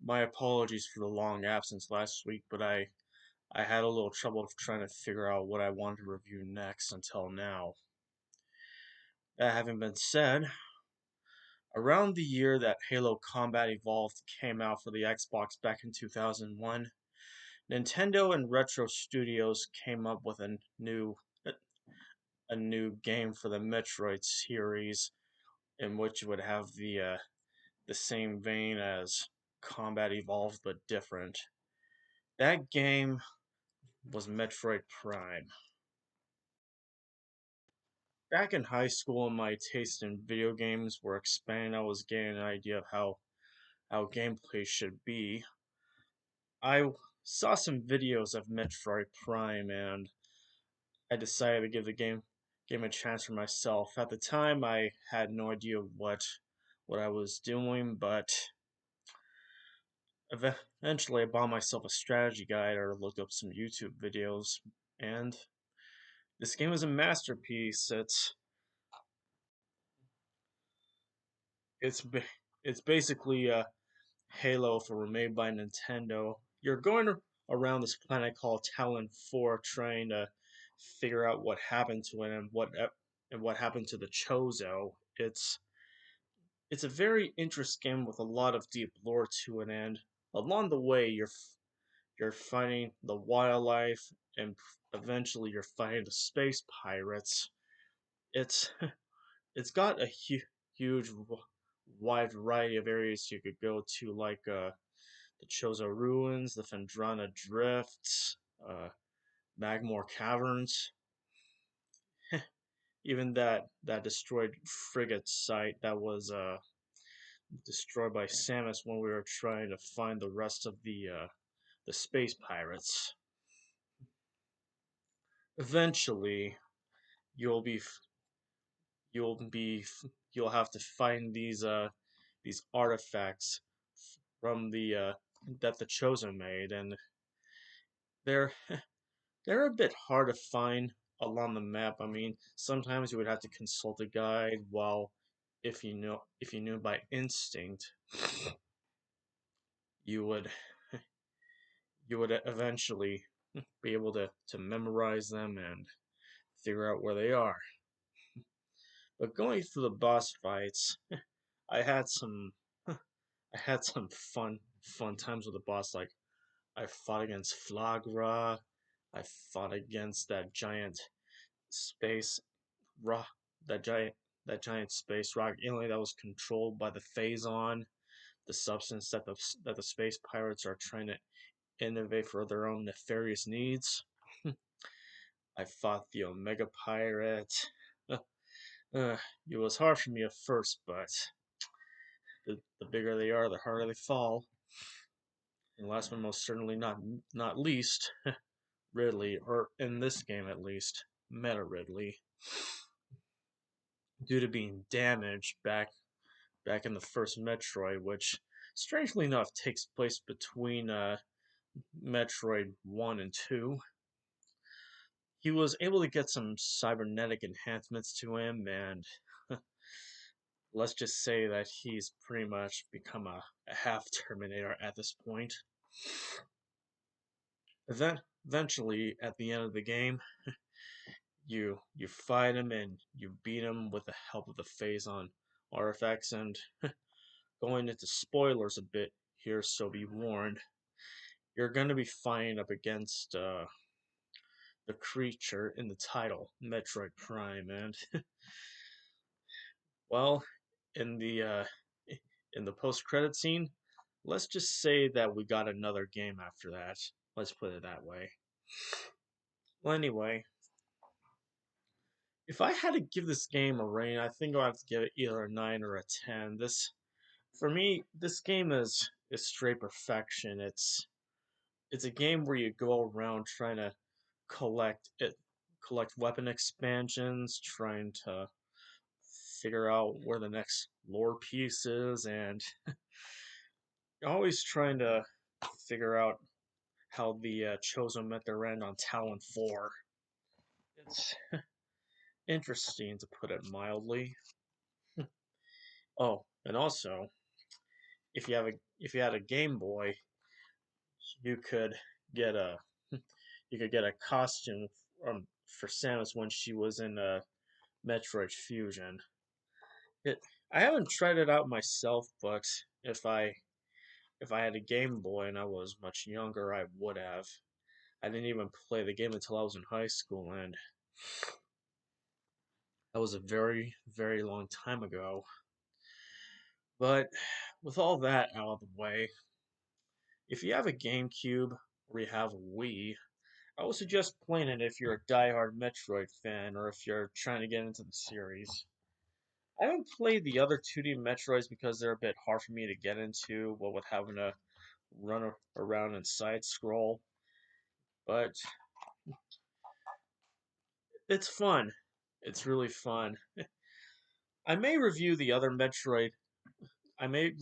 My apologies for the long absence last week, but I had a little trouble trying to figure out what I wanted to review next until now. That having been said, around the year that Halo Combat Evolved came out for the Xbox back in 2001, Nintendo and Retro Studios came up with a new game for the Metroid series, in which it would have the same vein as Combat Evolved but different. That game was Metroid Prime. Back in high school, my taste in video games were expanding. I was getting an idea of how gameplay should be. I saw some videos of Metroid Prime and I decided to give the game a chance for myself. At the time, I had no idea what I was doing, but eventually I bought myself a strategy guide or looked up some YouTube videos, and this game is a masterpiece. It's it's basically a Halo if it were made by Nintendo. You're going around this planet called Talon 4 trying to figure out what happened to it and what happened to the Chozo. It's a very interesting game with a lot of deep lore to it, and along the way you're fighting the wildlife and eventually you're fighting the space pirates. It's it's got a huge wide variety of areas you could go to, like the Chozo Ruins, the Fendrana Drifts, Magmore Caverns, even that destroyed frigate site that was destroyed by Samus when we were trying to find the rest of the space pirates. Eventually, you'll be you'll be you'll have to find these artifacts from the that the Chosen made, and they're they're a bit hard to find along the map. I mean, sometimes you would have to consult a guide, while if you knew by instinct, you would you would eventually be able to memorize them and figure out where they are. But going through the boss fights, I had some I had some fun times with the boss. Like I fought against Flagra, I fought against that giant space rock, that giant that giant space rock alien that was controlled by the Phazon, the substance that the space pirates are trying to innovate for their own nefarious needs. I fought the Omega Pirate. It was hard for me at first, but the bigger they are, the harder they fall. And last but most certainly not least, Ridley, or in this game at least, Meta Ridley, due to being damaged back in the first Metroid, which strangely enough takes place between Metroid 1 and 2. He was able to get some cybernetic enhancements to him, and let's just say that he's pretty much become a half Terminator at this point. Eventually, at the end of the game, you fight him and you beat him with the help of the Phazon artifacts. And going into spoilers a bit here, so be warned, you're going to be fighting up against the creature in the title, Metroid Prime, and well, in the uh, in the post-credit scene, let's just say that we got another game after that. Let's put it that way. Well, anyway, if I had to give this game a rating, I think I'll have to give it either a 9 or a 10. For me, this game is straight perfection. It's a game where you go around trying to collect it, collect weapon expansions, trying to figure out where the next lore piece is, and always trying to figure out how the Chosen met their end on Talon 4. It's interesting, to put it mildly. Oh, and also, if you had a Game Boy, you could get a you could get a costume for Samus when she was in Metroid Fusion. It I haven't tried it out myself, but if I had a Game Boy and I was much younger, I would have. I didn't even play the game until I was in high school, and that was a very, very long time ago. But with all that out of the way, if you have a GameCube or you have a Wii, I would suggest playing it if you're a die-hard Metroid fan or if you're trying to get into the series. I haven't played the other 2D Metroids because they're a bit hard for me to get into, what with having to run around and side scroll. But it's fun. It's really fun. I may review the other Metroid. I may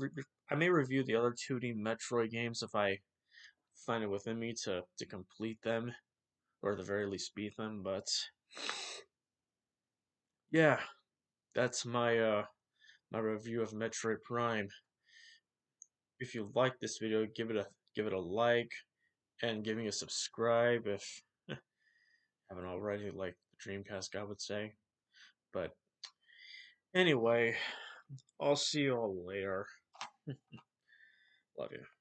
I may review the other 2D Metroid games if I find it within me to complete them, or at the very least beat them. But yeah, that's my review of Metroid Prime. If you like this video, give it a like and give me a subscribe if haven't already, like the Dreamcast guy would say. But anyway, I'll see you all later. Love you.